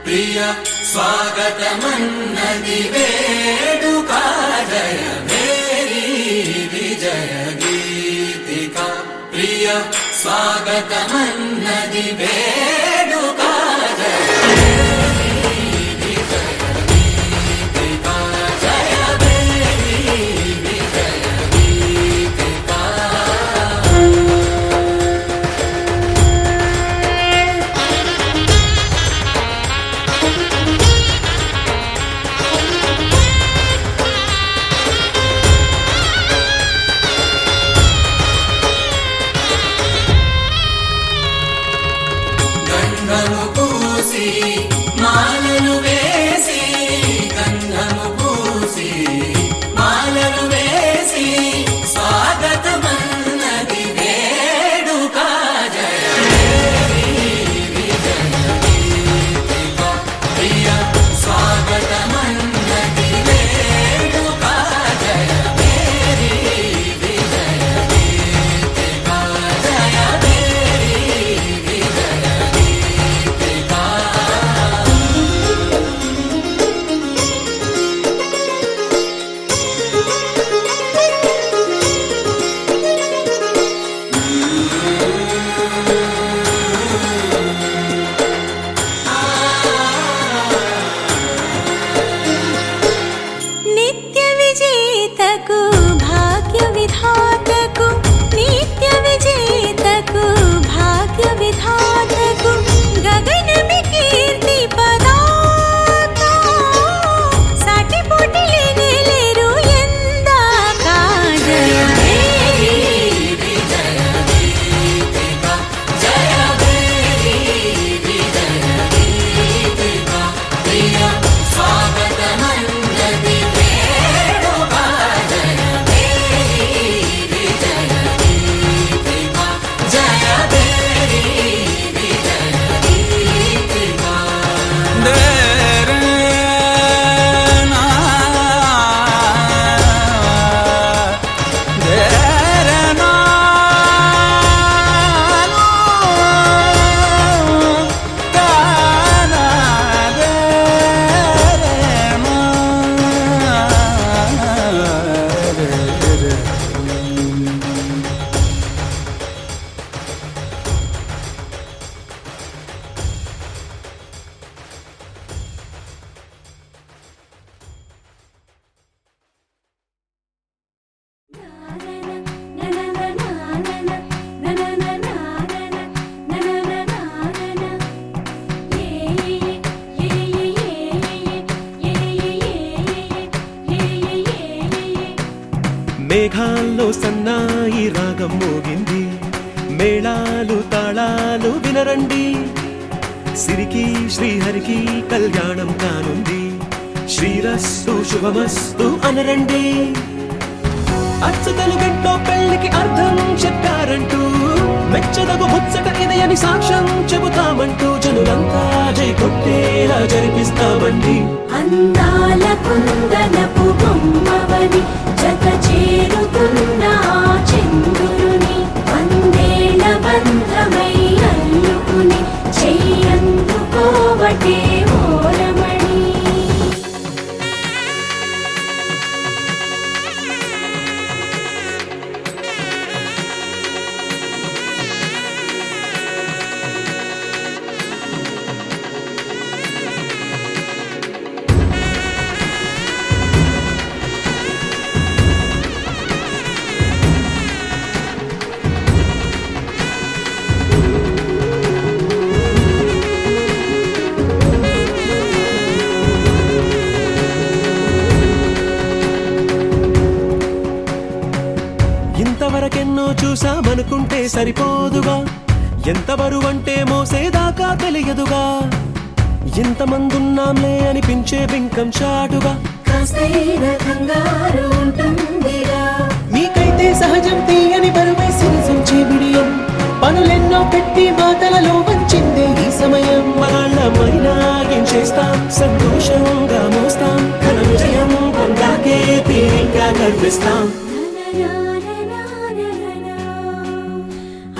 ప్రియ స్వాగతమన్నది వేడుక జయ మేరీ విజయ గీతిక ప్రియ స్వాగతమన్నది వేడుక జయ గంధము పూసి మాలలు వేసి గంధము పూసి మాలలు వేసి స్వాగతమన్నది వేడుక జయ మేరీ విజయ గీతిక ప్రియ స్వాగతమన్నది వేడుక జయ మేరీ విజయ గీతిక జయ మేరీ విజయ నిత్య విజేతకు భాగ్య విధాతకు నిత్య విజేతకు భాగ్య విధాతకు గగనమి కీర్తి పదాక సాటి పోటీ లేరు ఎందాక జయ మేరీ విజయ గీతిక జయ మేరీ విజయ గీతిక ప్రియ స్వాగతమన్నది వేడుక జయ మేరీ విజయ గీతిక జయ మేరీ విజయ గీతిక మేఘాల్లో సన్నాయి రాగం మోగింది మేళాలు తాళాలు వినరండి సిరికి శ్రీహరికి కళ్యాణం కానుంది శ్రీరస్తు శుభమస్తు అనరండి అచ్చతలు గంటో పెళ్లికి అర్థం చెప్పారంటూ మెచ్చదగు ముచ్చట ఇదయని సాక్ష్యం చెబుతామంటూ జనులంతా జై కొట్టేలా జరిపిస్తామండి అందాల కుందనపు బొమ్మవని జత చేరుతున్న ఆ చంద్రుని వందేళ్ల బంధమై అల్లుకుని చెయ్యందుకోవటే ఓరమణి ఇంతవరకెన్నో చూసామనుకుంటే సరిపోదుగా ఎంత బరువంటే మోసేదాకా తెలియదుగా ఇంతమందున్నాంలే అనిపించే బింకం చాటుగా కాస్తైన కంగారు ఉంటుందిరా మీకైతే సహజం తీయని బరువై సిరిసంచే బిడియం పనులెన్నో పెట్టి మాటలలో వంచిందే ఈ సమయం వాళ్ళమైనా ఏం చేస్తాం సంతోషంగా మోస్తాం ఘన విజయం పొందాకే తీరిగ్గా కనిపిస్తాం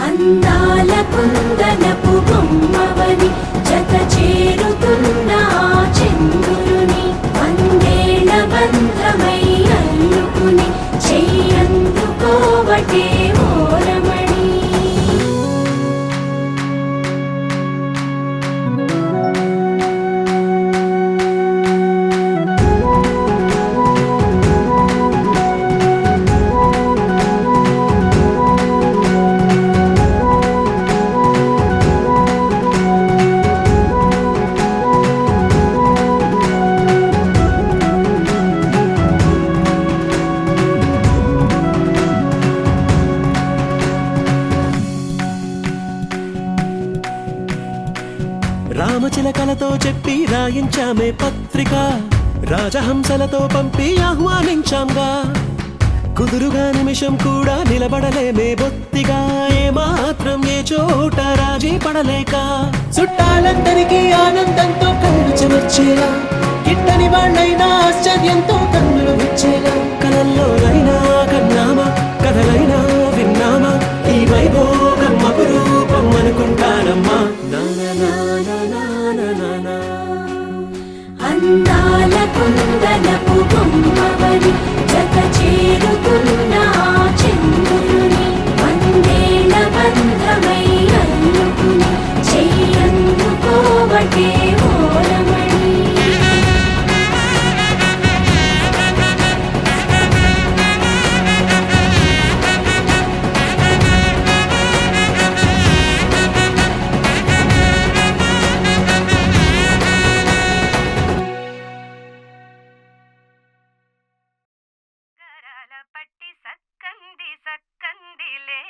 అందాల కుందనపు బొమ్మవని జత చేరుతూ రామచిలకలతో చెప్పి రాయించామే పత్రిక, రాజహంసలతో పంపి ఆహ్వానించాంగా. కుదురుగా నిమిషం కూడా నిలబడలేమే బొత్తిగా, ఏమాత్రం ఏ చోట రాజీ పడలేక. చుట్టాలందరికీ ఆనందంతో కళ్ళు చెమర్చేలా, గిట్టని వాళ్ళైనా ఆశ్చర్యంతో కన్నులు విచ్చేలా. కలల్లోనైనా కన్నామా, కథలైనా విన్నామా, ఈ వైభోగం అపురూపం అనుకుంటానమ్మా. అందాల కుందనపు బొమ్మవని జత చేరుతున్న ఆ చంద్రుని, వందేళ్ల బంధమై అల్లుకుని చెయ్యందుకోవటే ఓరమణి. గరాల పట్టి సక్కంది సక్కందిలే,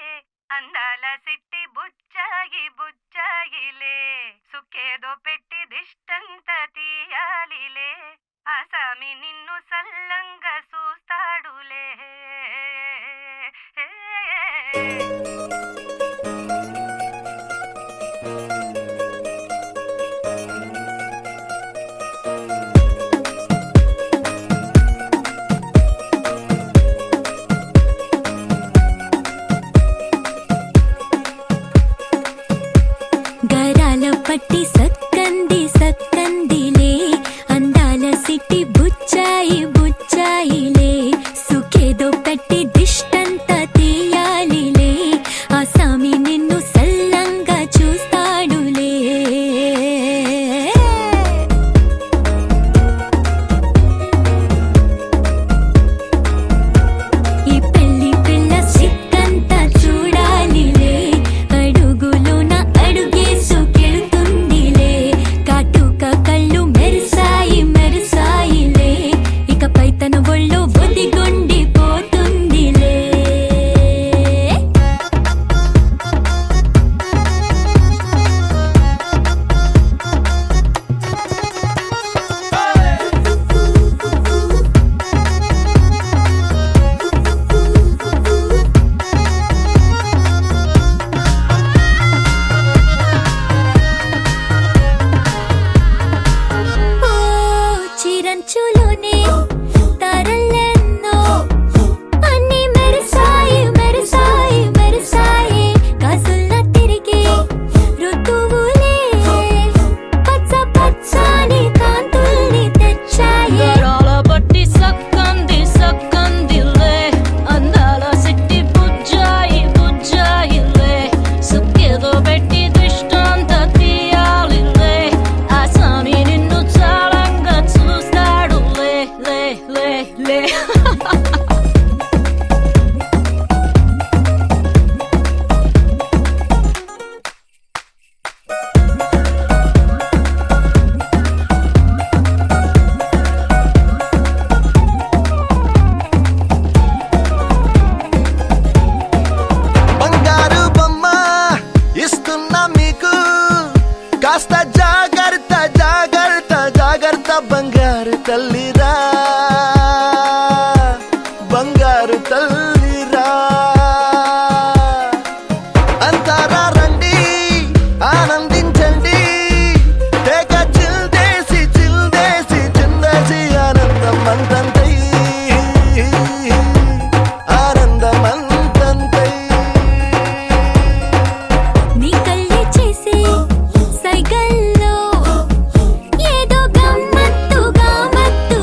అందాల సిట్టి బుచ్చాయి బుచ్చాయిలే, సుక్కేదో పెట్టి దిష్టంత తీయాలిలే, ఆసామి నిన్ను సల్లంగా చూస్తాడులే. గరాల పట్టి సక్కంది సక్కందిలే, అందాల సిట్టి బుచ్చాయి బుచ్చాయిలే, సుఖేదో పెట్టి దిష్టంత తీయాలిలే, ఆసామి నిన్ను సల్లంగా చూస్తాడులే. ఈ పెళ్లి పిల్ల సిక్కంతా చూడాలిలే, అడుగులోన అడుగేసుకెళ్తుందిలే, కాటుక కళ్ళు మెరిసాయి మెరిసాయిలే, ఇకపై తన ఒళ్ళు ఒదిగొండిపోతుందిలే. ఓ చిరంచులోనే తారలెన్నో, అన్ని మెరిసాయి మెరిసాయి మెరిసాయి, కాసుల తిరిగి ఋతువులే, పచ్చ పచ్చని కాంతుల్ని తెచ్చాయి. గరాల పట్టి సక్కంది సక్కందిలే, అందాల సిట్టి బుజ్జాయి బుజ్జాయిలే, సుక్కేదో పెట్టి దిష్టంత తీయాలిలే, ఆసామి నిన్ను చాలంగా చూస్తాడు లే లే లే లే. బంగారు బొమ్మ ఇస్తున్నా మీకు, కాస్త జాగ్రత్త జాగ్రత్త జాగ్రత్త, బంగారు తల్లిరా బంగారు తల్లిరా. అంతారా రండి ఆనందించండి, తెగ చిల్దేసి చిల్దేసి చిందేసి, ఆనందం అంతంతై ఆనందం అంతంతై. నీ కళ్ళే చేసే సైగల్లో ఏదో గమ్మత్తు గమ్మత్తు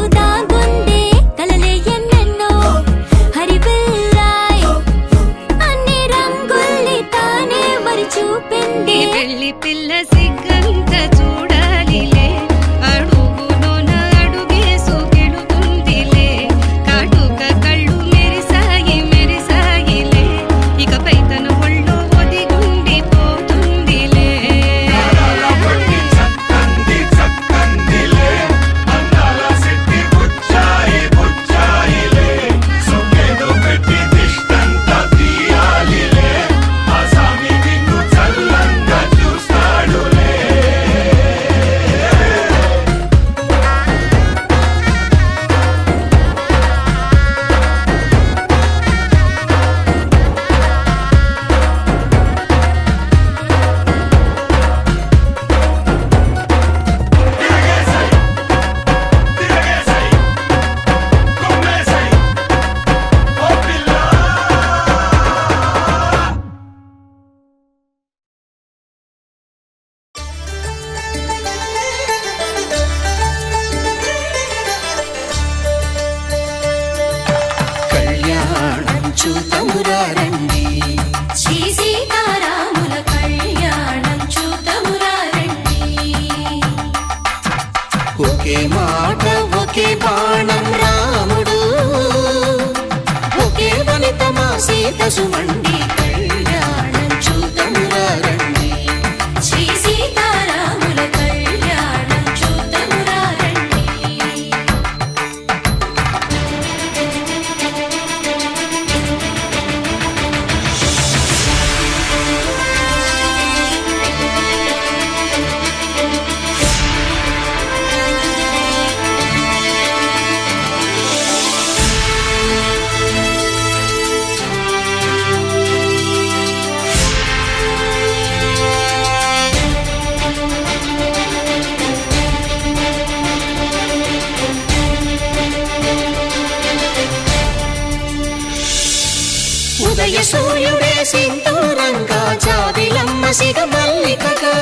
ఒకే మాట ఒకే బాణం రాముడు, ఒకే వనిత మా సీత సుమండి, కళ్యాణం చూతమురా రండి. శ్రీ సీతారాముల కళ్యాణం చూతమురా రండి. ఉదయ సూర్యుడే సింధూరంగా, జాబిలమ్మ సిగ మల్లికగా,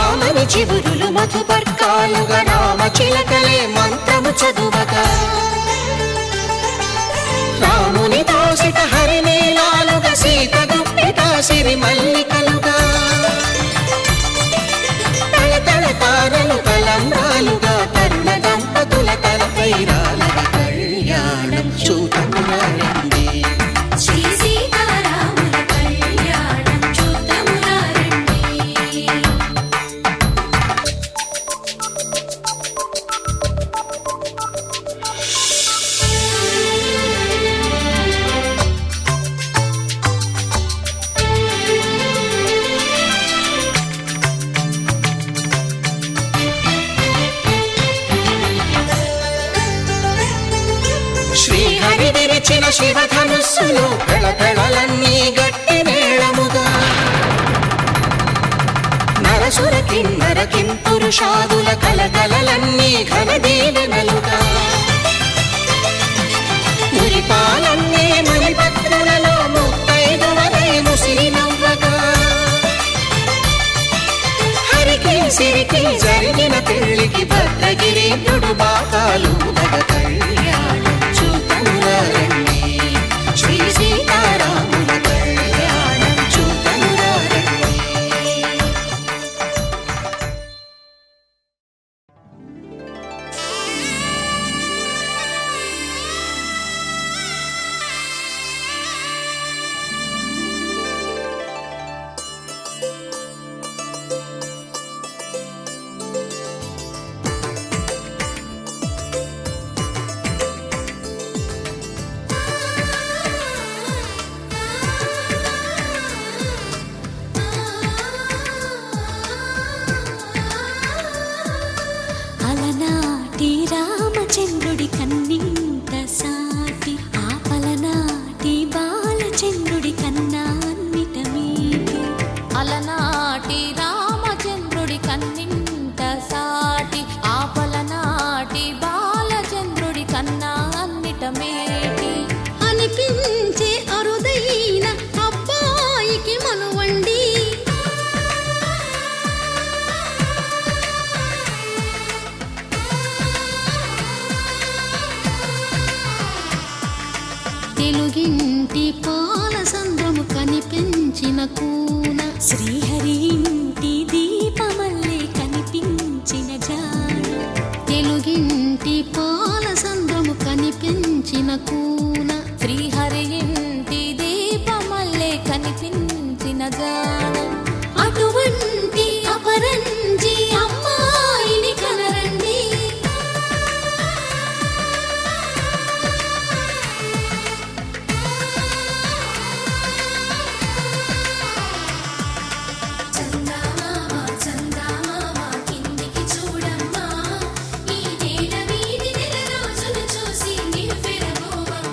ఆమని చివురులు మధుపర్కాలుగా, రామ చిలకలే మంత్రము చదువగా, రాముని దోసిట హరినీలాలుగా, సీత గుప్పిట సిరి మల్లికలుగా, తళతళ తారలు తలంబ్రాలుగా, తరుణ దంపతుల తలపైరాలుగా, కళ్యాణం చూతమురా రండి. శ్రీ సీతారాముల కళ్యాణం చూతమురా రండి. శ్రీహరి విరిచిన శివధనుస్సులు, పెళపెళలన్నీ గట్టి మేళముగా, నరసుర కిన్నర కింపురుషాదుల కలకలలన్నీ ఘన దీవెనలుగా, మురిపాలన్నీ మణిపత్రులలో ముత్తైదువలై ముసిరి నవ్వగా, హరికి సిరికి జరిగిన పెళ్లికి భద్రగిరీంద్రుడు బాకాలు కళ్యాణం చూతమురా రండి. శ్రీ సీతారాముల కళ్యాణం చూతమురా రండి. అలనాటి రామచంద్రుడి కన్నింత సాటి, ఆపలనాటి బాలచంద్రుడి కన్నా అన్నిట మీటి. అలనాటి రామచంద్రుడి కన్నింత సాటి, ఆపలనాటి బాలచంద్రుడి కన్నా అన్నిట మేటి. అనిపించే అరుదైన అబ్బాయికి మనువండి, తెలుగింటి పాల సంద్రము కనిపించిన కూన, శ్రీహరి ఇంటి దీపమల్లే కనిపించిన జాడ. తెలుగింటి పాల సంద్రము కనిపించిన కూన, శ్రీహరి ఇంటి దీపమల్లే కనిపించిన జాడ. అటువంటి అపరంజి అమ్మాయిని కనరండి. చందమామ చందమామ కిందికి చూడమ్మా, ఈ నేల వీధి నెల రోజులు చూసి నివ్వెరబోవమ్మా.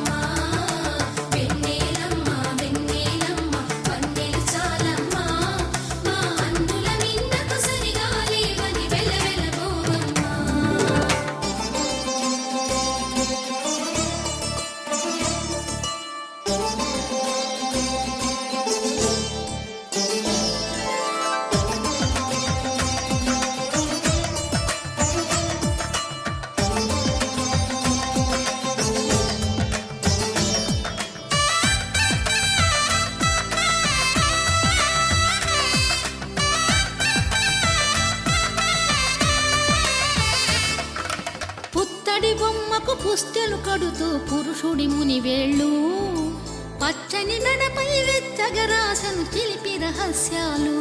పుత్తడి బొమ్మకు పుస్తెలు కడుతూ పురుషుడి ముని వేళ్ళు పచ్చని మెడపై వెచ్చగరాసను చిలిపి రహస్యాలు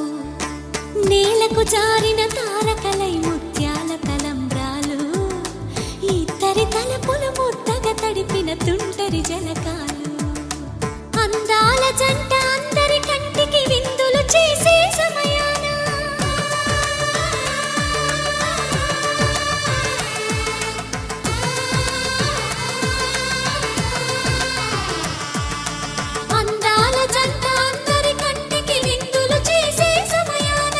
నేలకు జారిన తారకలై ముత్యాల తలంబ్రాలు ఇద్దరి తలపులు ముద్దగా తడిపిన తుంటరి జలకాలు అందాల జంట అందరి కంటికి విందులు చేసే సమయాన అందాల జంట అందరి కంటికి విందులు చేసే సమయాన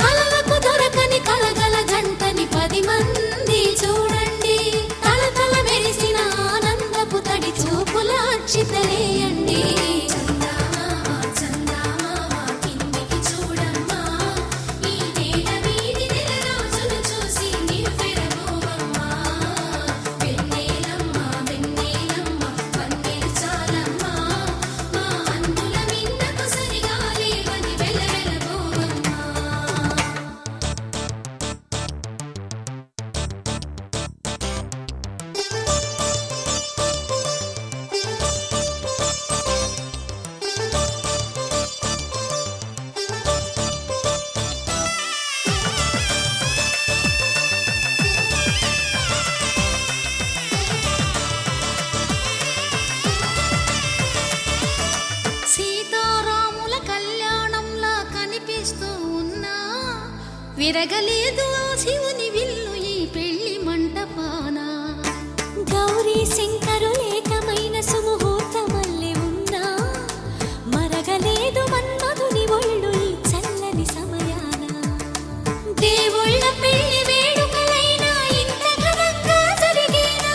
కలలకు దొరకని కలగల జంటని 10 మంది చూడండి తలతల మెరిసిన ఆనందపు తడి చూపుల అచ్చితలేయండి సీతారాముల కళ్యాణంలా కనిపిస్తూ ఉన్నా విరగలేదు ఆ శివుని విల్లు ఈ పెళ్లి మంటపాన గౌరీ శంకరులేకమైన సుముహూర్తమల్లె ఉన్నా మరగలేదు మన్మధుని ఒళ్ళు ఈ చల్లని సమయాన దేవుళ్ళ పెళ్లి వేడుకలైనా ఇంత ఘనంగా జరిగేనా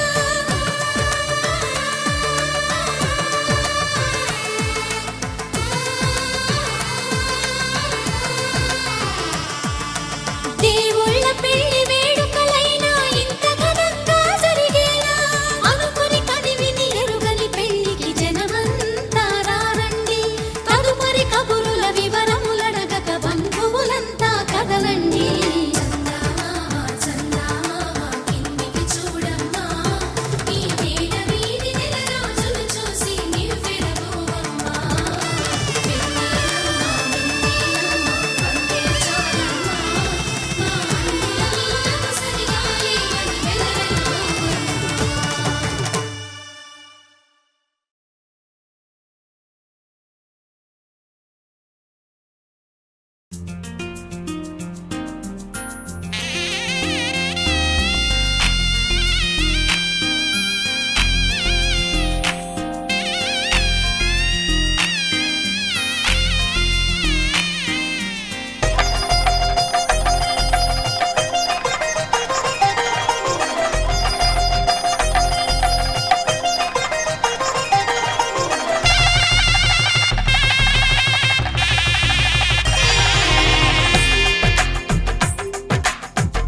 దేవుళ్ళ పెళ్లి వేడుకలైనా ఇంత ఘనంగా జరిగేలా అనుకుని కదివిని ఎరుగని పెళ్లికి జనమంతా రారండి తదుపరి కబురుల వివరములడగక బంధువులంతా కదలండి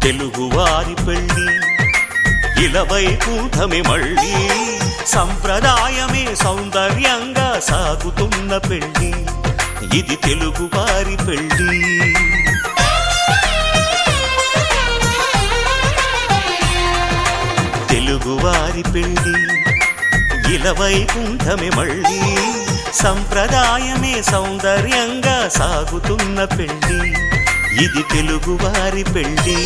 తెలుగువారి పెళ్ళి ఇలవైకుంఠమే మళ్ళీ సంప్రదాయమే సౌందర్యంగా సాగుతున్న పెళ్ళి ఇది తెలుగువారి పెళ్ళి తెలుగువారి పెళ్ళి ఇలవైకుంఠమే మళ్ళీ సంప్రదాయమే సౌందర్యంగా సాగుతున్న పెళ్ళి ఇది తెలుగువారి పెళ్ళి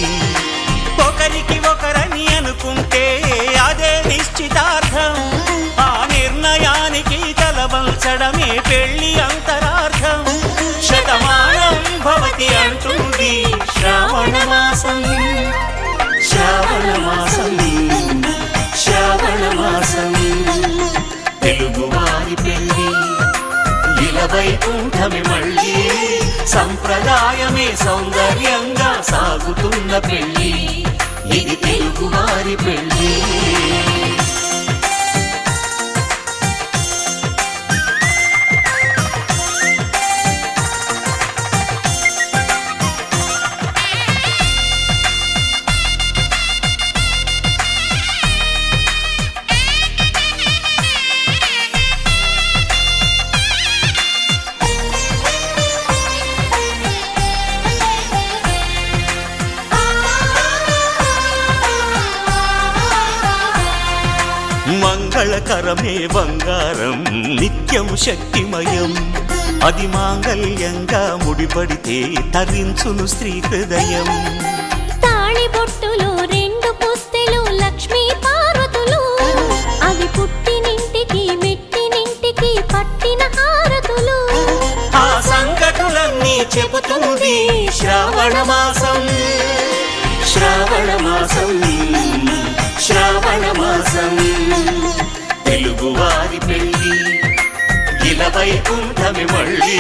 ఒకరికి ఒకరని అనుకుంటే అదే నిశ్చితార్థం ఆ నిర్ణయానికి తలవంచడమే పెళ్ళి అంతరార్థం శతమానం భవతి అంటుంది శ్రావణ మాసం శ్రావణ మాసం శ్రావణ మాసం తెలుగువారి పెళ్ళి ఇలవైకుంఠమే మళ్ళీ సంప్రదాయమే సౌందర్యంగా సాగుతున్న పెళ్ళి ఇది తెలుగువారి పెళ్ళి కరమే బంగారం నిత్యం శక్తిమయం అది మాంగళ్యంగా ముడిపడితే తరించును స్త్రీ హృదయం తాళిబొట్టులో 2 పుస్తెలు లక్ష్మీ పార్వతులు అవి పుట్టినింటికి మెట్టినింటికి పట్టిన హారతులు ఆ సంగతులన్నీ చెబుతుంది శ్రావణ మాసం శ్రావణ మాసం శ్రావణ మాసం తెలుగువారి పెళ్ళి ఇలా వైకుంఠమి మళ్ళీ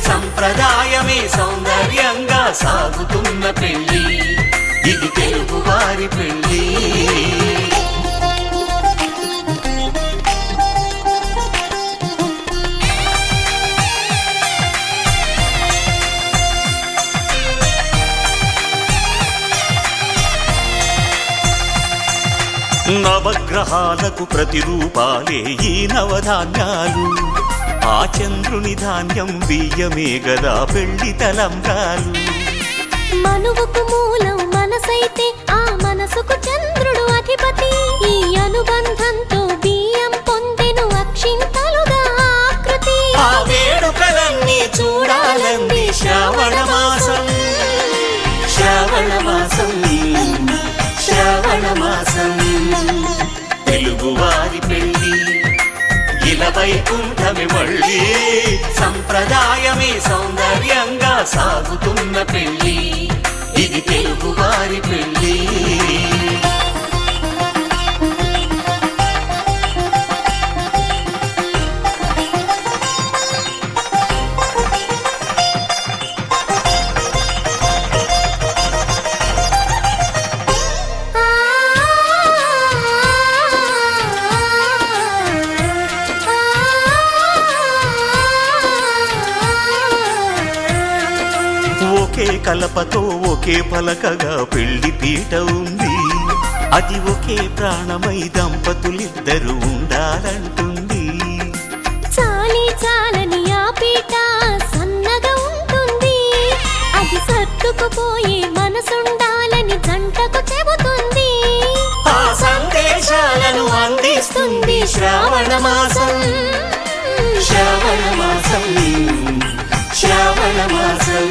సంప్రదాయమే సౌందర్యంగా సాగుతున్న పెళ్ళి ఇది తెలుగువారి పెళ్ళి నవగ్రహాలకు ప్రతిరూపాలే ఈ నవధాన్యాలు ఆ చంద్రుని ధాన్యం బియ్యమే గదా పెళ్లి తలంబ్రాలు మనువుకు మూలం మనసైతే ఆ మనసుకు చంద్రుడు అధిపతి ఈ అనుబంధంతో బియ్యం పొందెను అక్షింతలుగా ఆకృతి ఆ వేడుకలన్నీ చూడాలంది శ్రావణ మాసం శ్రావణ మాసం శ్రావణ మాసం తెలుగువారి పెళ్ళి ఇలా వైకుంఠమి మళ్ళీ సంప్రదాయమే సౌందర్యంగా సాగుతున్న పెళ్ళి ఇది తెలుగువారి పెళ్ళి ఒకే కలపతో ఒకే పలకగా పెళ్లి పీట ఉంది అది ఒకే ప్రాణమై దంపతులిద్దరూ ఉండాలంటుంది చాలి చాలని ఆ పీట సన్నగా ఉంటుంది అది సర్దుకుపోయే మనసుండాలని జంటకు చెబుతుంది ఆ సందేశాలను అందిస్తుంది శ్రావణ మాసం శ్రావణ మాసం శ్రావణ మాసం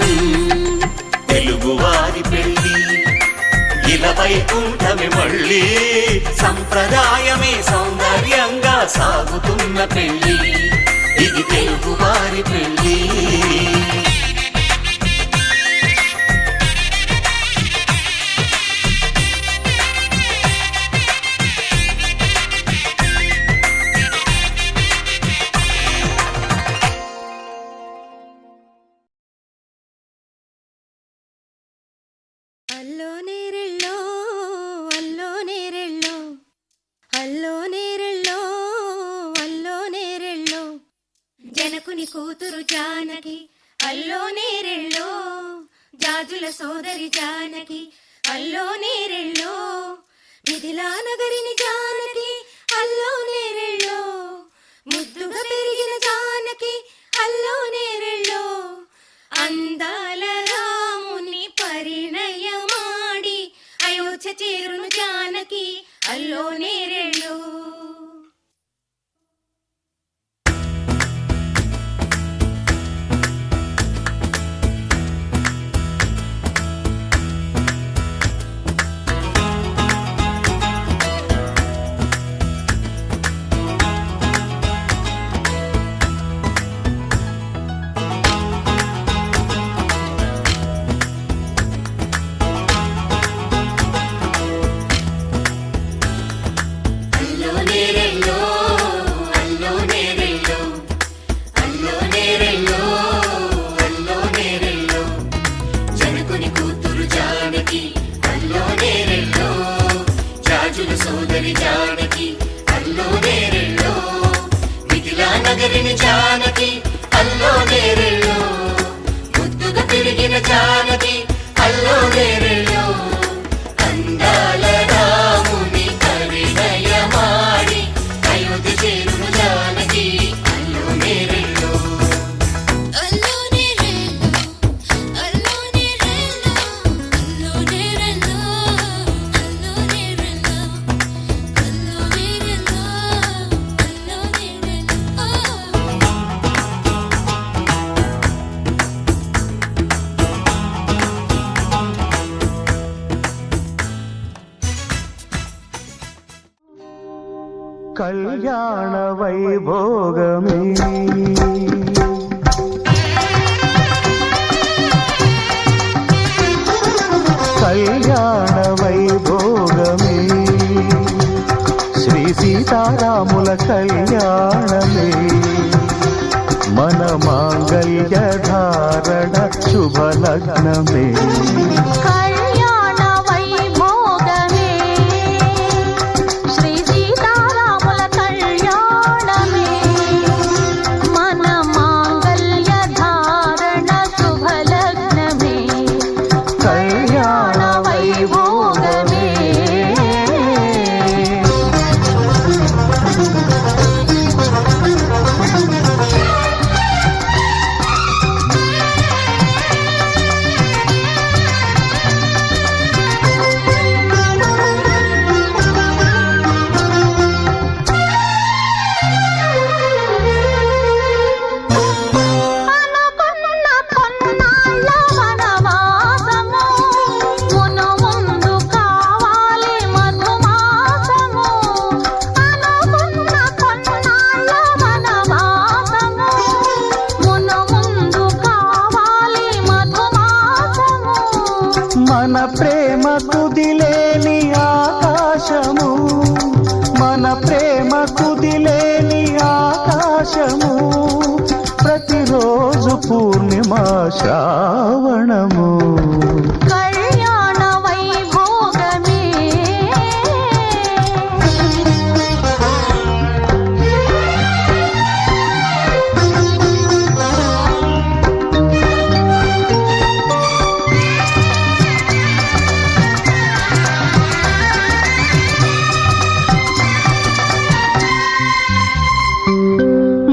తెలుగువారి పెళ్ళి ఇలా వైకుంఠమి మళ్ళీ సంప్రదాయమే సౌందర్యంగా సాగుతున్న పెళ్ళి ఇది తెలుగువారి పెళ్ళి అల్లో నేరెళ్ళో అల్లో నేరెళ్ళో అల్లో నేరెళ్ళో అల్లో నేరెళ్ళో జనకుని కూతురు జానకి అల్లో నేరెళ్ళో జాజుల సోదరి జానకి అల్లో నేరెళ్ళో మిథిలా నగరిని జానకి అల్లో నేరెళ్ళో ముద్దుగా పెరిగిన జానకి అల్లో నేరెళ్ళో అందాల రాముని పరిణయమాడి అయోధ్య చేరును జానకి అల్లో నేరెళ్ళో సోదరి జానకి అల్లో నేరెళ్ళో మిథిలా నగరిని జానకి అల్లో నేరెళ్ళో ముద్దుగా పెరిగిన జానకి అల్లో నేరెళ్ళో అందాల రాముని పరిణయమాడి అయోధ్య చేరును జానకి అల్లో నేరెళ్ళో అల్లో నేరెళ్ళో అల్లో నేరెళ్ళో అల్లో నేరెళ్ళో అల్లో నేరెళ్ళో అల్లో కళ్యాణ వైభోగమే కళ్యాణ వైభోగమే శ్రీ సీతారాముల కళ్యాణమే మన మాంగళ్య ధారణ శుభలగ్నమే కళ్యాణ వైభోగమే శ్రీ సీతారాముల కళ్యాణమే మన మాంగళ్య ధారణ శుభలగ్నమే కళ్యాణ వైభోగమే అనుకున్న కొన్నాళ్ళ వనవాసము మును ముందు కావాలి మధుమాసము అనుకున్న కొన్నాళ్ళ వనవాసము మును ముందు కావాలి మధుమాసము మన ప్రేమ కుదిలేని ఆకాశము మన ప్రేమ కుదిలేని ఆకాశము ప్రతిరోజు పూర్ణిమా శ్రావణము కళ్యాణ వైభోగమే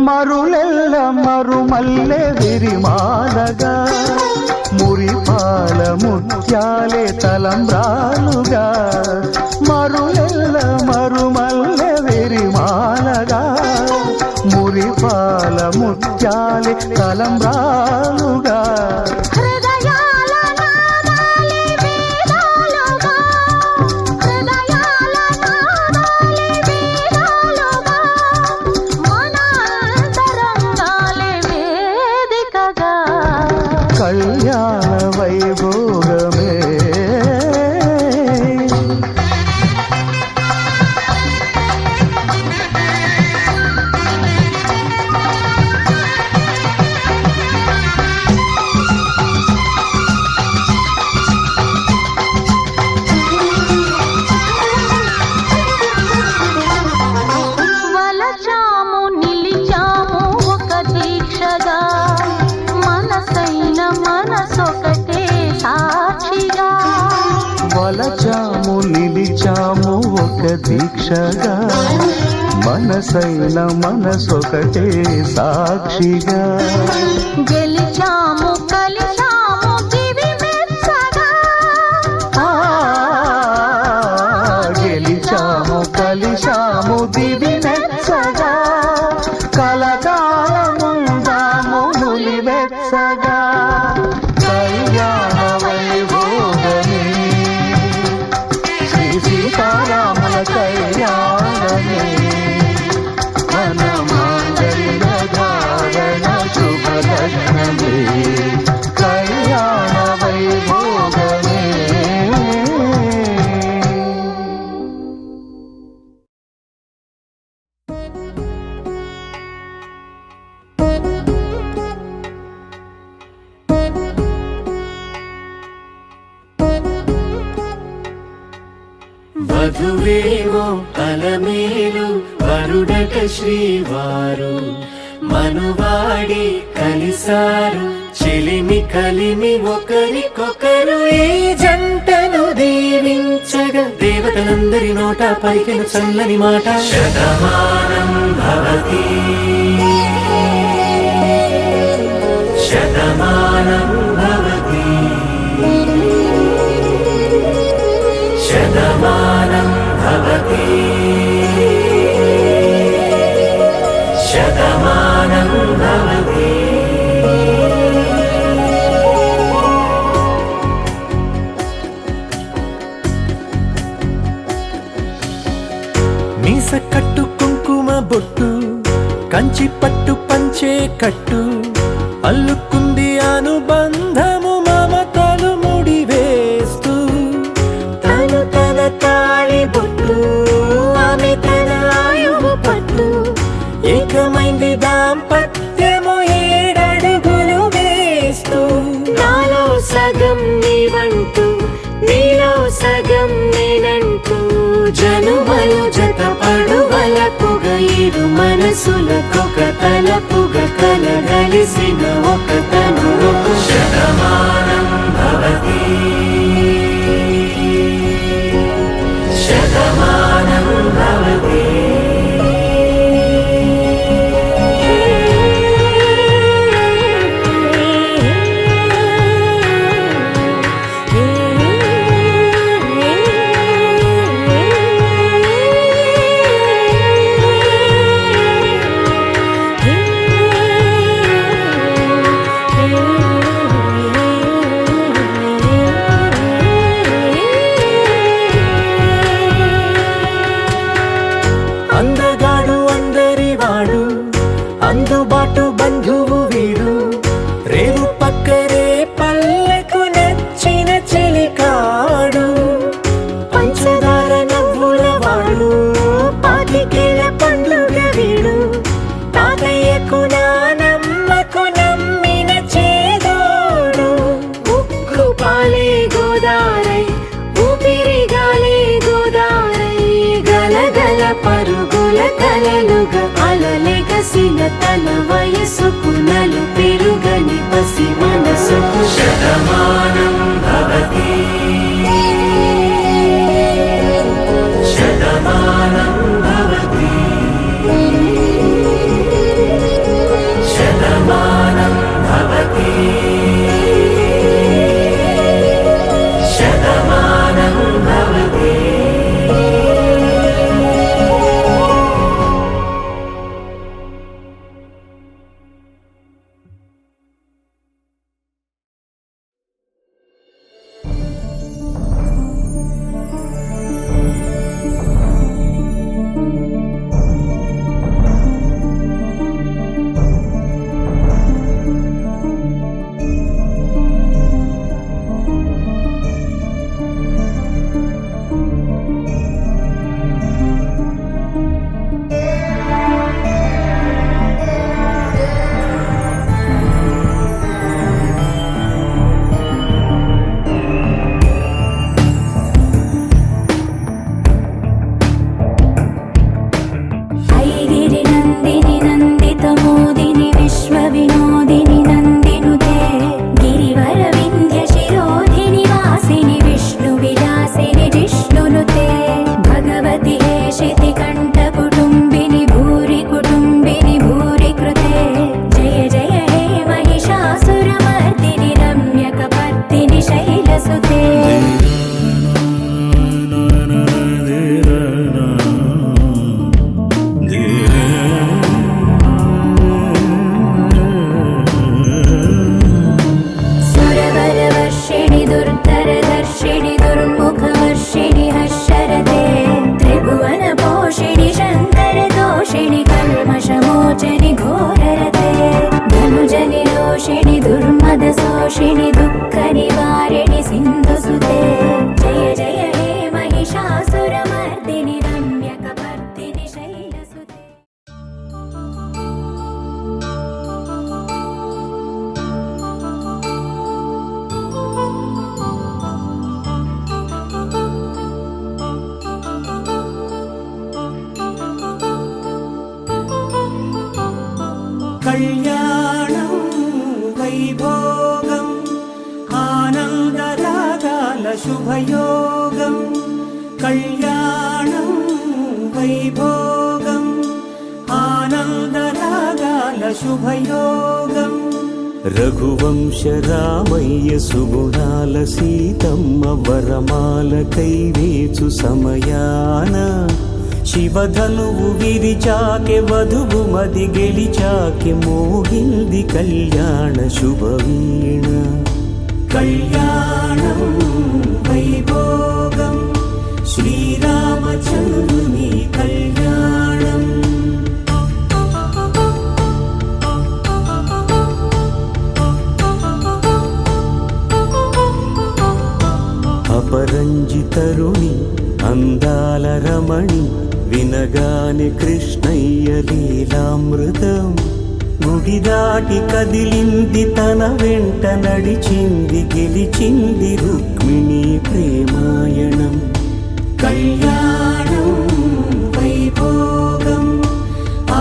మరులెల్ల మరుమల్లె విరిమాలగా మురిపాల ముత్యాలే తలంబ్రాలుగా మరులెల్ల మరుమల్లె విరిమాలగా మురిపాల ముత్యాలే తలంబ్రాలుగా హృదయాల నాదాలి వేదాలుగా హృదయాల నాదాలి వేదాలుగా మన అంతరంగాలే వేదికగా కళ్యాణ వైభోగమే వలచాము నిలిచాము ఒక దీక్షగా మనసైన మనసొకటే సాక్షిగా వలచాము నిలిచాము ఒక దీక్షగా మనసైన మనసొకటే సాక్షిగా గెలిచాము కలిశాము దివి మెచ్చగా ఆ, గెలిచాము కలిశాము దివి మెచ్చగా కలకాలముందాము నులివెచ్చగా కళ్యాణ వైభోగమే శ్రీ సీతారాముల కళ్యాణమే మన మాంగళ్య ధారణ శుభలగ్నమే కళ్యాణ వైభోగమే వధువేవో అలమేలు వరుడట శ్రీవారు మనువాడి కలిసారు చెలిమి కలిమి ఒకరికొకరు ఈ జంటను దీవించగా దేవతలందరి నోట పలికిన చల్లని మాట శతమానం భవతి శతమానం భవతి శతమానం భవతి శతమానం భవతి మీస కట్టు కుంకుమ బొట్టు కంచి పట్టు పంచే కట్టు అల్లుకుంది అనుబంధము మమతలు ముడివేస్తూ తను తన తాళి బొట్టు ఆమె తన ఆయువు పట్టు ఏకమైంది దాంపత్యము 7 అడుగులు వేస్తూ నాలో సగం నీవంటూ నీలో సగం నేనంటూ జనుమలు జత పడువలపుగ 7 మనసులకొక తలపుగ కలగలిసిన ఒక తను శతమానం భవతి శతమానం భవతి అందగాడు అందరివాడు అందుబాటు బంధువు వీడు రేవు పక్కరే పల్లెకు నచ్చిన చెలికాడు పంచదార నవ్వుల వాడు పాతికేల పండుగ వీడు తాతయ్యకు నానమ్మకు నమ్మిన చేదోడు ఉక్కు పాలే గోదారై ఊపిరి గాలే గోదారై గలగల పరుగుల కలలుగా అలలెగసిన తన వయసుకు నలు పెరుగని పసి మనసుకు శతమానం భవతి శతమానం భవతి శతమానం భవతి శతమానం భవతి ఐగిరి నందిని నందిత మోదిని విశ్వ వినోదిని నందినుతే గిరివర వింధ్య శిరోధిని వాసిని విష్ణు విలాసిని జిష్ణునుతే భగవతి హేషితి కంఠ కుటుంబిని భూరి కుటుంబిని భూరి కృతే జయ జయ హే మహిషాసురమర్దిని రమ్యకపర్దిని శైలసుతే సురవరవర్షిణి దుర్ధరదర్శిణి దుర్ముఖవర్షిణి హర్షరతే త్రిభువన పోషిణి శంకర దోషిణి కల్మషమోచని ఘోరరతే ధనుజని రోషిణి దుర్మద శోషిణి దుఃఖ నివారిణి సింధుసుతే జయ జయ హే మహిషాసురమర్దిని రమ్యకపర్దిని శైలసుతే కళ్యాణం వైభోగం ఆనందరాగాల శుభయోగం కళ్యాణం వైభోగం ఆనందరాగాల శుభయోగం రఘువంశ రామయ్య సుగుణాల సీతమ్మ వరమాల కైవేచు సమయాన శివధనువు విరిచాకె వధువు మది గెలిచాకె మోగింది కళ్యాణ శుభవీణ కళ్యాణం వైభోగం శ్రీరామచంద్రుని కళ్యాణం అపరంజి తరుణి అందాల రమణి వినగానే కృష్ణయ్య లీలామృతం గుడి దాటి కదిలింది తన వెంట నడిచింది గెలిచింది రుక్మిణి ప్రేమాయణం కళ్యాణం వైభోగం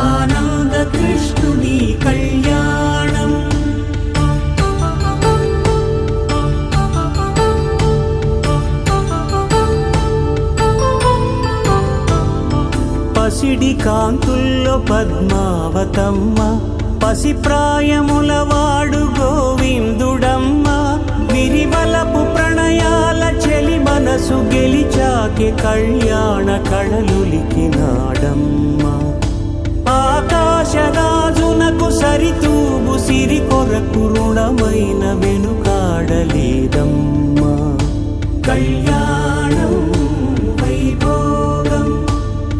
ఆనంద కృష్ణుని కళ్యాణం పసిడి కాంతుల్లో పద్మావతమ్మ పసిప్రాయముల వాడు గోవిందుడమ్మ విరివలపు ప్రణయాల చెలి మనసు గెలిచాకే కళ్యాణ కళలులికినాడమ్మ ఆకాశరాజునకు సరితూబు సిరి కొరకు రుణమైన వెనుకాడలేదమ్మ కళ్యాణం వైభోగం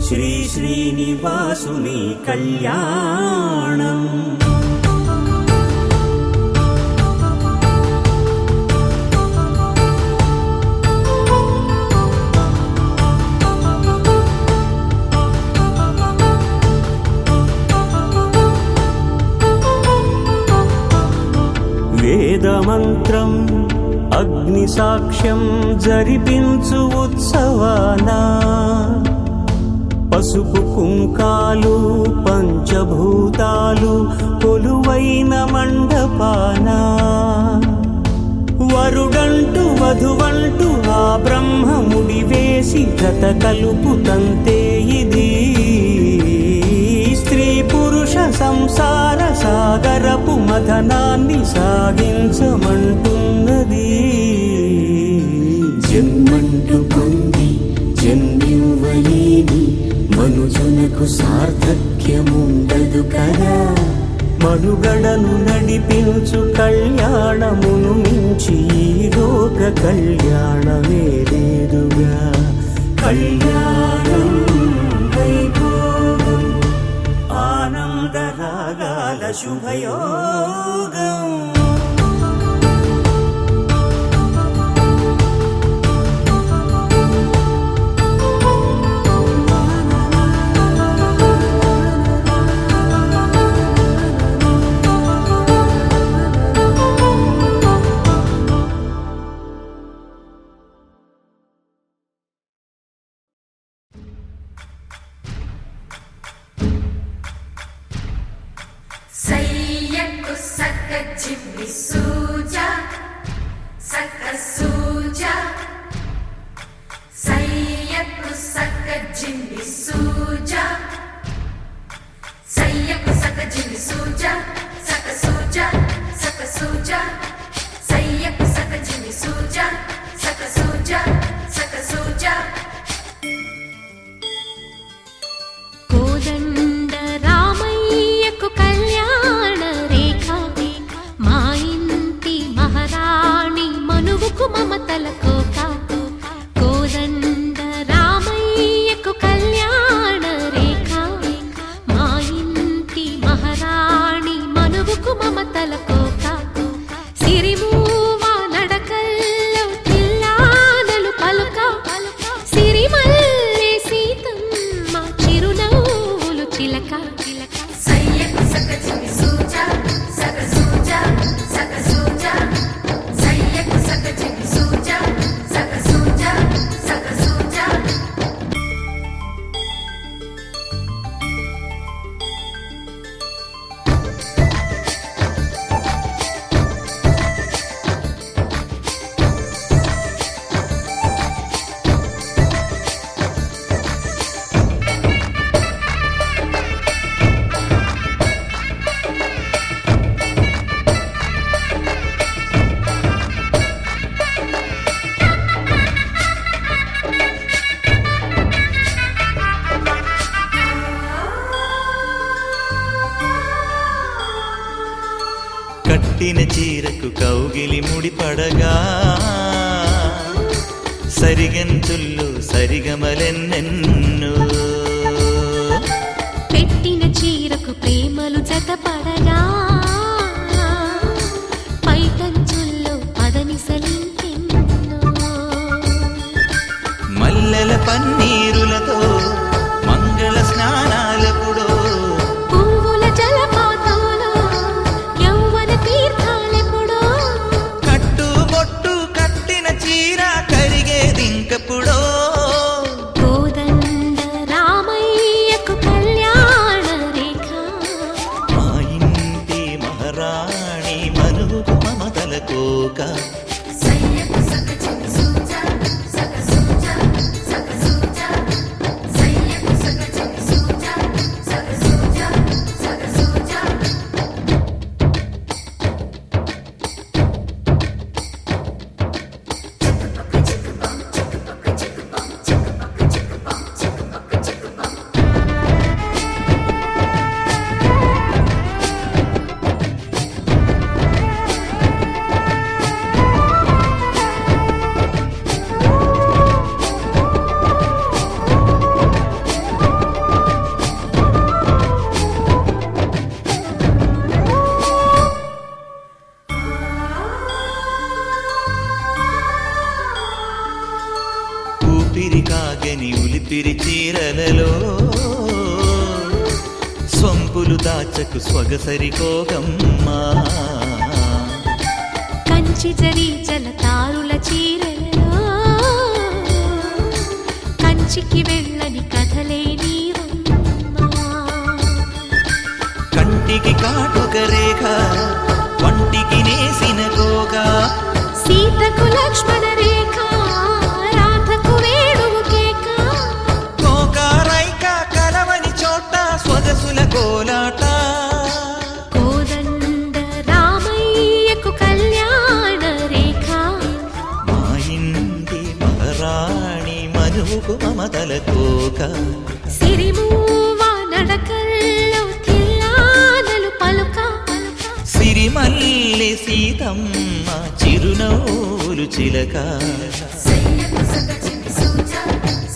శ్రీ శ్రీనివాసుని కళ్యాణం వేదమంత్రం అగ్ని సాక్ష్యం జరిపించు ఉత్సవానా పసుపు కుంకాలు పంచభూతాలు కొలువైన మండపాన వరుడంటూ వధువంటూ ఆ బ్రహ్మముడి వేసి జత కలుపుతంతే ఇది స్త్రీ పురుష సంసార సాగరపు మథనాన్ని సాగించమంటున్నది జన్మంటూ పొంది జన్మివ్వలేని మనుజునకు సార్థక్యముండదు కదా మనుగడను నడిపించు కళ్యాణమును మించి ఈ లోక కళ్యాణమే లేదుగా కళ్యాణం వైభోగం ఆనంద రాగాల శుభయోగం సయ్యకు సక్క జిమ్మి సూజా సక్క సూజా సయ్యకు సక్క జిమ్మి సూజా సయ్యకు సక్క జిమ్మి సూజా సక్క సూజా సక్క సూజా సయ్యకు సక్క జిమ్మి సూజా సక్క సూజా సక్క సూజా కోదండ రామయ్యకు కళ్యాణ రేఖ మా ఇంటి మహారాణి మనువుకు మమతల కోక కోదండ రామయ్యకు కళ్యాణ రేఖ మా ఇంటి మహారాణి మనువుకు మమతల కోక సిరిమూవ నడకల్లో తిల్లానలు పలుక సిరిమల్లె సీతమ్మ చిరునవ్వులు చిలక సయ్యకు సక్క జిమ్మి సూజా సక్క సూజా సక్క సూజా సయ్యకు సక్క జిమ్మి సూజా సక్క సూజా సక్క సూజా కట్టిన చీరకు కౌగిలి ముడిపడగా సరిగంతుల్లో సరిగమలెన్నెన్నో పెట్టిన చీరకు ప్రేమలు జతపడగా పైటంచుల్లో పదనిసలింకెన్నో పన్నీరులతో మంగళ స్నానాలెప్పుడో పువ్వుల జలపాతంలో యవ్వన తీర్థాలెప్పుడో కట్టు బొట్టు కట్టిన చీర కరిగేదింకెప్పుడో కోదండ రామయ్యకు కళ్యాణ రేఖ మా ఇంటి మహారాణి మనుకు మమతల కోక సయ్యకు సక చిన్ని సూజా సక సూజా సక సూజా సయ్యకు సక చిన్ని సూజా సక సూజా సక సూజా ఊపిరి కాగని ఉలిపిరి చీరలలో సొంపులు దాచకు స్వగసరి కోగమ్మా కంచి జరి జలతారుల చీరలలో కంచికి వెళ్ళని కథలే నీవమ్మా కంటికి కాటుక రేఖ వంటికి నేసిన కోగా సీతకు లక్ష్మణ రేఖ రాధకు వేణువు కేక కోకారైక కలవని చోట స్వగసుల కోలాట కోదండ రామయ్యకు కళ్యాణ రేఖ మా ఇంటి మహారాణి మనుకు మమతల కోక సిరిమూవ నడకల్లో తిల్లానలు పలుక సిరిమల్లె సీతమ్మ చిరునవ్వులు చిలక సయ్యకు సక చిన్ని సూజా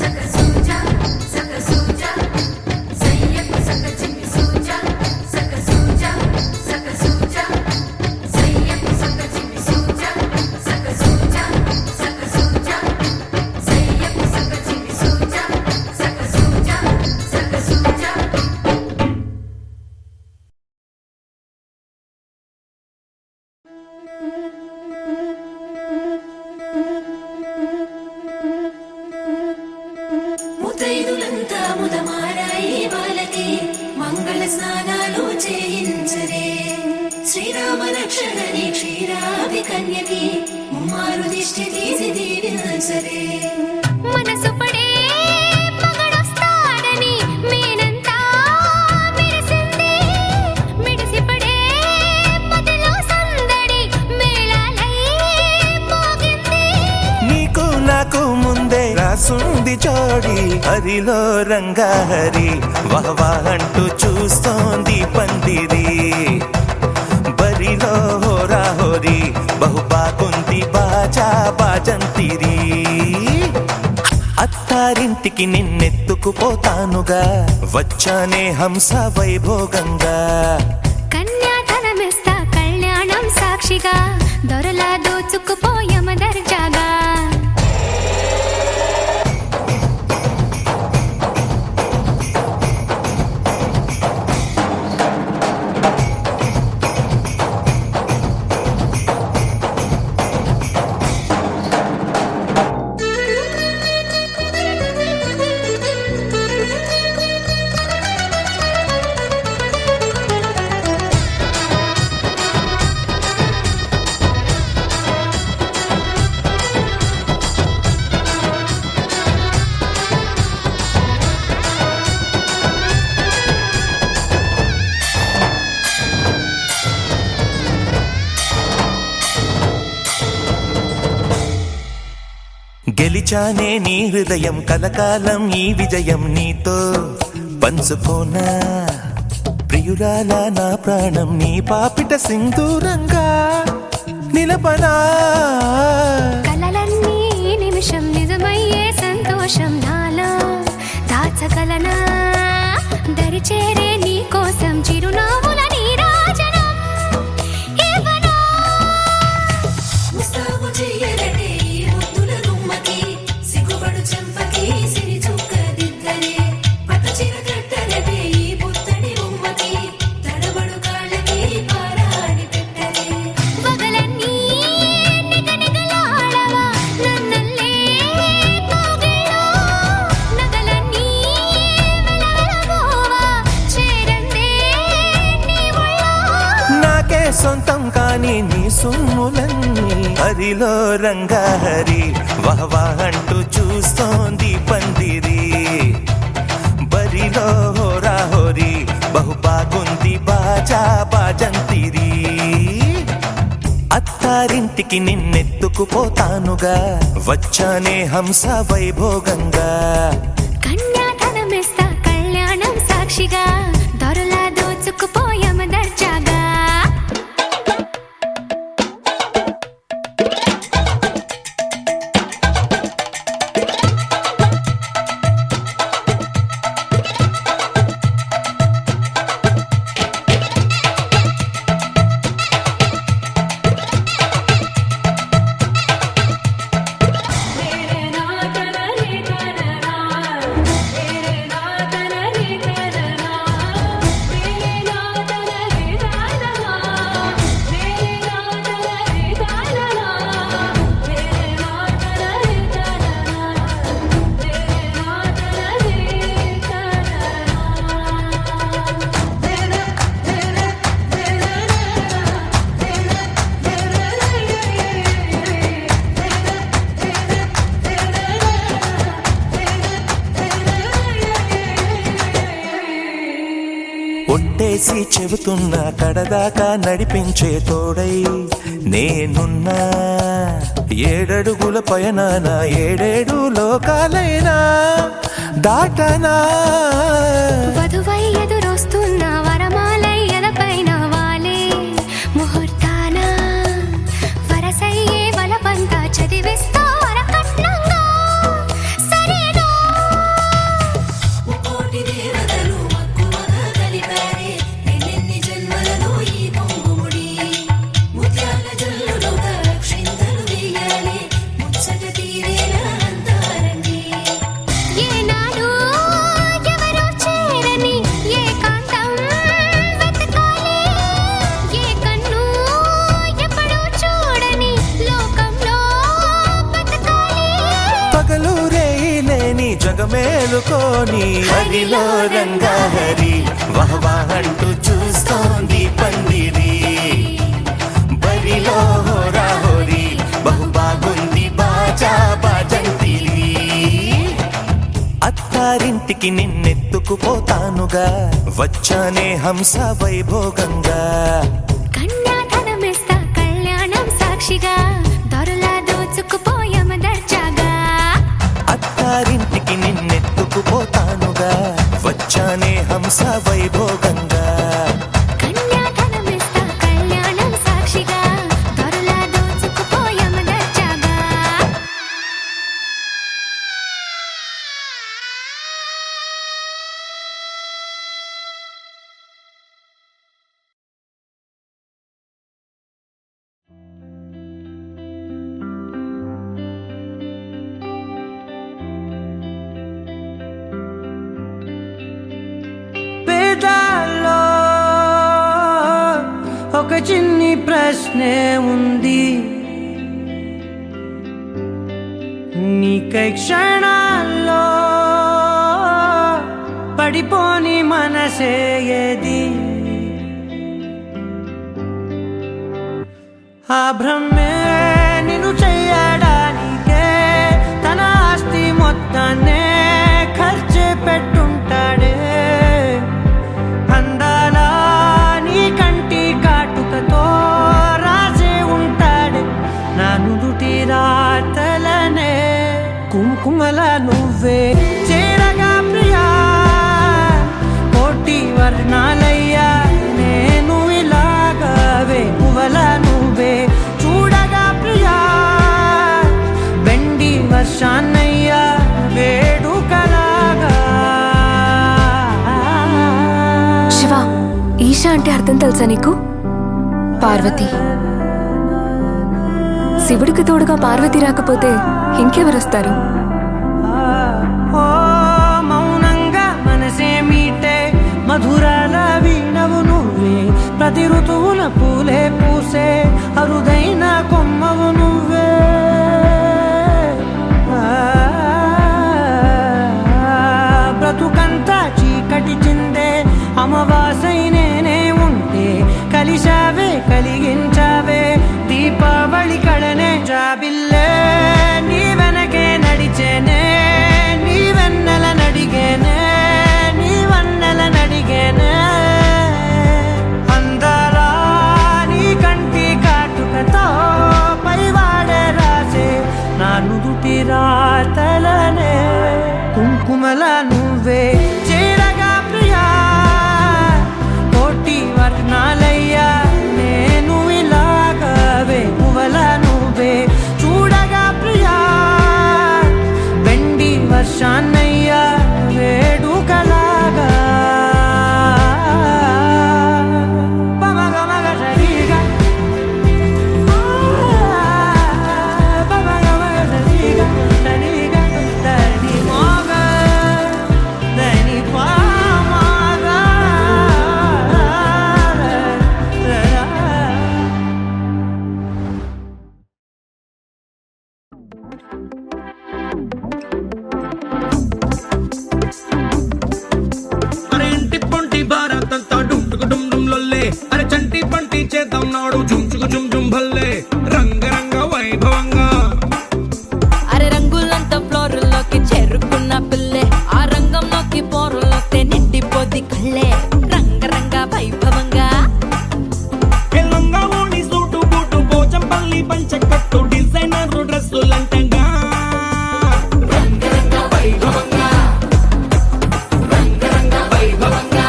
సక సూజా సక సూజా సయ్యకు సక చిన్ని సూజా సక సూజా సక సూజా సయ్యకు సక చిన్ని సూజా సక సూజా సక సూజా సయ్యకు సక చిన్ని సూజా సక సూజా సక సూజా ముతైదులంతా ముదమారాయి బాలకి మంగళ స్నానాలు చేయించరే శ్రీరామ రక్షణని క్షీరాభి కన్యకి ముమ్మారు దిష్టి తీసి దీవించరే మనసు పడే మగడొస్తాడని మేనంతా మెరిసింది మిడిసిపడే మదిలో సందడి మేళాలై మోగింది నీకు నాకు ముందే రాసుంది జోడి హరిలో రంగాహరి వహవా అంటూ చూస్తోంది పందిరి బరిలో హోరాహోరి బహుబాగుంది బాజా బాజంతిరి అత్తారింటికి నిన్నెత్తుకుపోతానుగా వచ్చానే హంస వైభోగంగా కన్యాధనమిస్తా కళ్యాణం సాక్షిగా దొరలా దోచుకుపోయమ దర్జాగా గెలిచానే నీ హృదయం కలకాలం ఈ విజయం నీతో పంచుకోనా ప్రియురాలా నా ప్రాణం నీ పాపిట సింధూరంగా నిలపనా కలలన్నీ నిమిషం నిజమయ్యే సంతోషం నాలో దాచగలనా దరిచేరే నీ కోసం చిరునవ్వుల నీరాజనం ఇవ్వనా ముస్తాబు చెయ్యరటే ఈ ముద్దుల గుమ్మకి సిగ్గుపడు చెంపకి సిరి సొంతం కాని నీ సొమ్ములన్నీ హరిలో రంగా హరి వహవా అంటూ చూస్తోంది పందిరి బరిలో హోరా హోరి బహు బాగుంది బాజా బాజంతిరి అత్తారింటికి నిన్నెత్తుకుపోతానుగా వచ్చానే హంస వైభోగంగా కన్యాధనమిస్తా కళ్యాణం సాక్షిగా దొరలా దోచుకుపోయామ దర్జాగా ఒట్టేసి చెబుతున్నా కడదాకా నడిపించే తోడై నేనున్నా 7 అడుగుల పయనాన 7 లోకాలైనా దాటనా వధువై ఎదురొస్తున్న వరమాలై ఎదపైన వాలే ముహూర్తాన వరసయ్యే వలపంతా చదివిస్తా వరకట్నంగా సరేనా కోటి దేవతలు మక్కువగా కలిపారే ఎన్నెన్ని జన్మలలో ఈ పొంగుముడి ముత్యాల జల్లులుగా క్షింతలు వేయాలి ముచ్చట తీరేలా అంతారండి ఏనాడు ఎవరో చేరని ఏకాంతం వెతకాలి ఏ కన్ను ఎప్పుడూ చూడని లోకంలో బతకాలి పగలు రేయిలేని జగమేలుకోని హరిలో రంగా హరి వహవా అంటూ చూస్తోంది పందిరి బరిలో హోరా హోరి బహు బాగుంది బాజా బాజంతిరి అత్తారింటికి నిన్నెత్తుకుపోతానుగా వచ్చానే హంస వైభోగంగా కన్యాధనమిస్తా కళ్యాణం సాక్షిగా దొరలా దోచుకుపోయామ దర్జాగా అత్తారింటికి నిన్నెత్తుకుపోతానుగా వచ్చానే హంస వైభోగంగా కన్యాధనమిస్తా కళ్యాణం సాక్షిగా దొరలా దోచుకుపోయామ దర్జాగా పేదాల్లో ఒక చిన్ని ప్రశ్నే ఉంది నీకై క్షణాల్లో పడిపోని మనసే ఏది ఆ భ్రమే నిన్ను చెయ్యడానికే తన ఆస్తి మొత్తాన్నే ఖర్చు పెట్టుంటాడే అందాల నీ కంటి కాటుకతో రాజే ఉంటాడే నా నుదుటి రాతలనే కుంకుమల నువ్వే చేరగా ప్రియా కోటి వర్ణాలయ్యా నేను ఇలాగవే పువ్వల నువ్వే చూడగా ప్రియా బెండి వర్షాన్నయ్యా వేడుకలాగా శివ ఈశా అంటే అర్థం తెలుసా నీకు? పార్వతి. శివుడికి తోడుగా పార్వతి రాకపోతే ఇంకెవరొస్తారు? ఓ మౌనంగా మనసే మీటే మధురాల వీణవు నువ్వే ప్రతి ఋతువుల పూలే పూసే అరుదైన కొమ్మవు నువ్వే బ్రతుకంతా చీకటి చిందే అమవాసై నేనే ఉంటే కలిశావే కలిగి కోమల నువ్వే చేరగా ప్రియా కోటి వర్ణాలయ్యా నేను ఇలాగవే పువ్వల నువ్వే చూడగా ప్రియా వెండి వర్షాన్నయ్యా వేడుకలాగా అరే ఇంటి పొంటి భారతంతా డుంటుకు డుమ్ డుమ్ లొల్లే అరే చంటి పంటి చేద్దాం నాడు జుంచుకు జుమ్ జుమ్ భల్లే రంగరంగ వైభవంగా అరే రంగులంతా ఫ్లోరుల్లోకి చేరుకున్న పిల్లే ఆ రంగంలోకి పోరులోకి నిండిపోది కళ్ళే రంగరంగ వైభవంగా ఎల్లంగా ఓణి సూటు బూటు పోచంపల్లి పంచకట్టు డిజైనర్ డ్రెస్సులంటంగా రంగరంగ వైభవంగా రంగరంగ వైభవంగా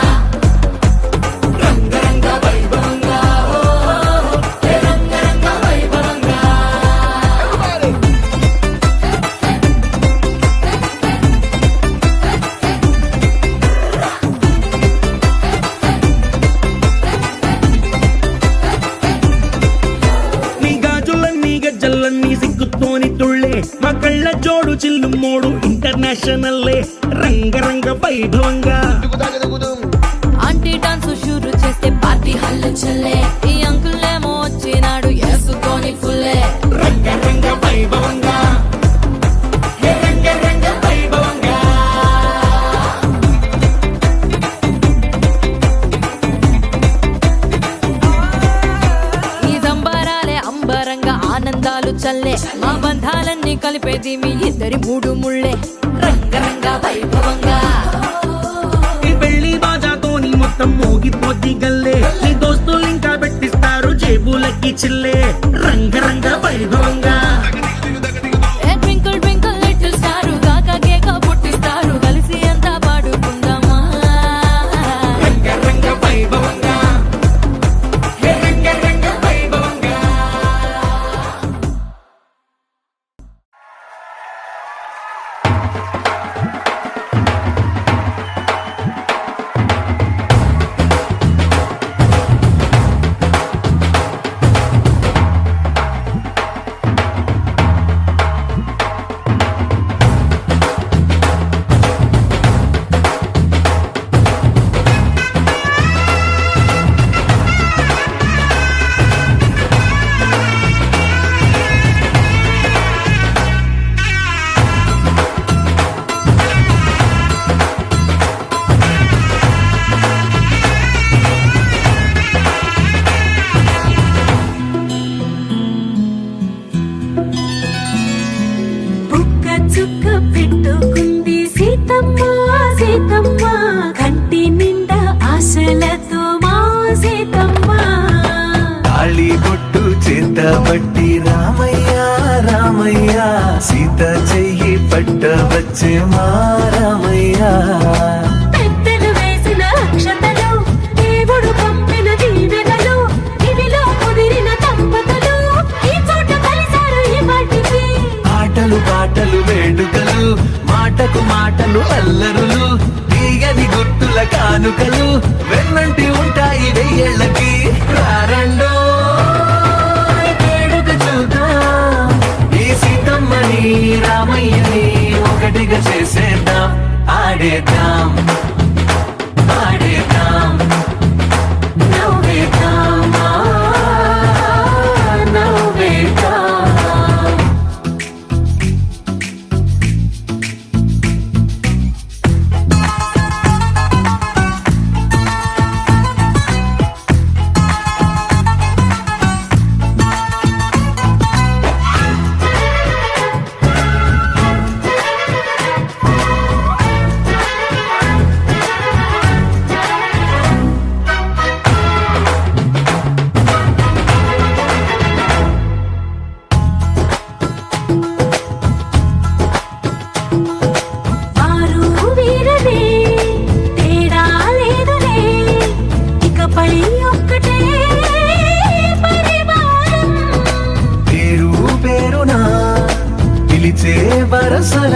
రంగరంగ వైభవంగా రంగరంగ వైభవంగా నీ గాజులన్నీ గజ్జలన్నీ సిగ్గుతోని తుళ్ళే మా కళ్ళ జోడు చిల్లు మోడు ఇంటర్నేషనల్లే రంగరంగ వైభవంగా ఆంటీ డాన్స్ షూరు చేస్తే పార్టీ హల్లు చల్లే ఈ అంకుల్ ఏమో వచ్చినాడు వేసుకొని ఫుల్లే రంగరంగ వైభవంగా రంగరంగ వైభవంగా ఈ సంబరాలే అంబరంగా ఆనందాలు చల్లే మా బంధాలన్నీ కలిపేది మీ ఇద్దరి మూడు ముళ్ళే రంగరంగ వైభవంగా ఈ పెళ్లి బాజాతోని మొత్తం మోగిపోద్ది గల్లే నీ దోస్తులు ఇంకా పెట్టిస్తారు జేబులకి చిల్లే రంగరంగ వైభవంగా ఏ ట్వింకిల్ ట్వింకిల్ లిటిల్ స్టార్ కాకా కేక పుట్టిస్తారు కలిసి అంతా పాడుకుందామా రంగరంగ వైభవంగా రంగరంగ వైభవంగా బుక్క చుక్క పెట్టుకుంది సీతమ్మ సీతమ్మ కంటి నిండా ఆశలతో మా సీతమ్మ తాళి బొట్టు చేత పట్టి రామయ్య రామయ్య సీత చెయ్యి పట్ట వచ్చే మా రామయ్య పెద్దలు వేసిన అక్షతలు దేవుడు పంపిన దీవెనలు ఇవిలో కుదిరిన దంపతులు ఈ చోట కలిసారు ఈ వాటికి ఆటలు పాటలు వేడుకలు మాటకు మాటలు అల్లరులు తీయని గుర్తుల కానుకలు వెన్నంటి ఉంటాయి వెయ్యేళ్ళకి రారండో వేడుక చూద్దాం ఈ సీతమ్మని రామయ్యని ఒకటిగా చేసేద్దాం ఆడేద్దాం ఆడేద్దాం నవ్వేద్దాం నవ్వేద్దాం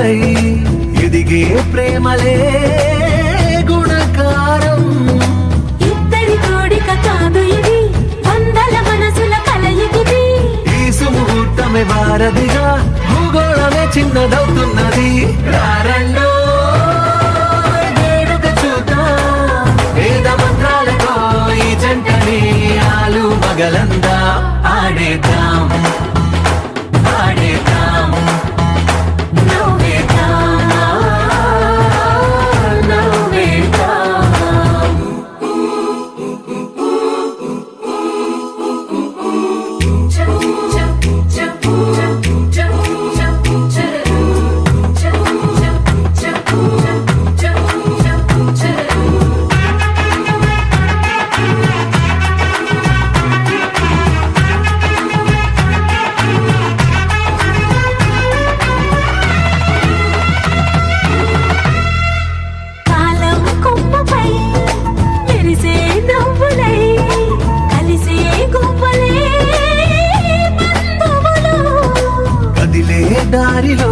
జ్యోతులై ఎదిగే ప్రేమలే గుణకారం. ఇద్దరి కోడిక కాదు ఇది, వందల మనసుల కలయికిది. ఈ సుముహూర్తమే వారధిగా, భూగోళమే చిన్నదవుతున్నది. రారండో వేడుక చూద్దాం, వేద మంత్రాలతో ఈ జంటని ఆలు మగలందా ఆడేద్దాం ఆడేద్దాం నవ్వేద్దాం నవ్వేద్దాం. కాలం కొమ్మపై మెరిసే నవ్వులై కలిసే గువ్వలే బంధువులు. కదిలే దారిలో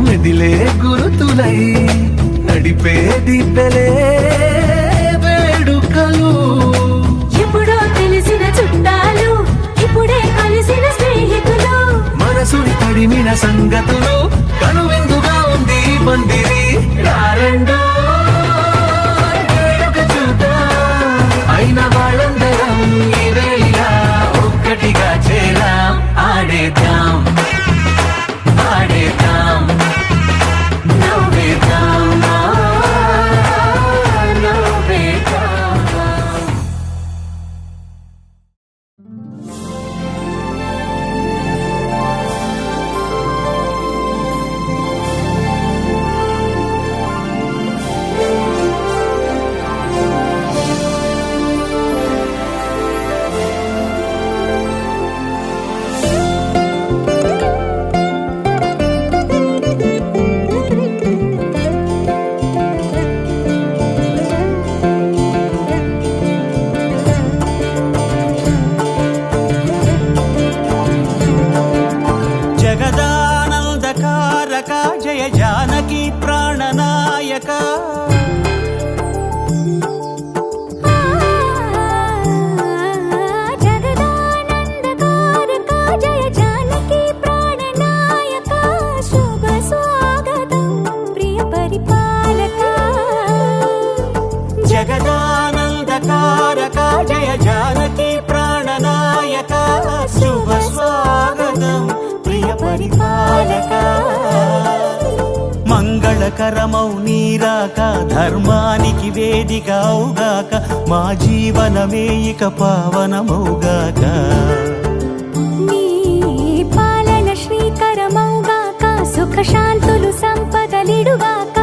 మెదిలే గురుతులై నడిపే దిబ్బెలే వేడుకలు. ఎప్పుడో తెలిసిన చుట్టాలు, ఇప్పుడే కలిసిన స్నేహితులు. మనసుని తడిమిన సంగతులు, కనువిందుగా ఉంది ఈ పందిరి. రారండో వేడుక చూద్దాం, అయిన వాళ్ళందరం ఈ వేళ ఒక్కటిగా చేరాం. ఆడేద్దాం ఆడేద్దాం నవ్వేద్దాం నవ్వేద్దాం. జగదానందకారక జయ జానకి ప్రాణనాయక. జగదానందకారక జయ జానకి ప్రాణనాయక. శుభ స్వాగతం ప్రియ పరిపాలక. జగదానందకారక జయ జానకి ప్రాణనాయక. శుభ స్వాగతం ప్రియ పరిపాలక. మంగళకరమౌ నీరాక, ధర్మానికి వేదిక అవుగాక. మా జీవనమే ఇక పావనమౌగాక. నీ పాలన శ్రీకరమౌగాక. సుఖ శాంతులు సంపదలిడుగాక.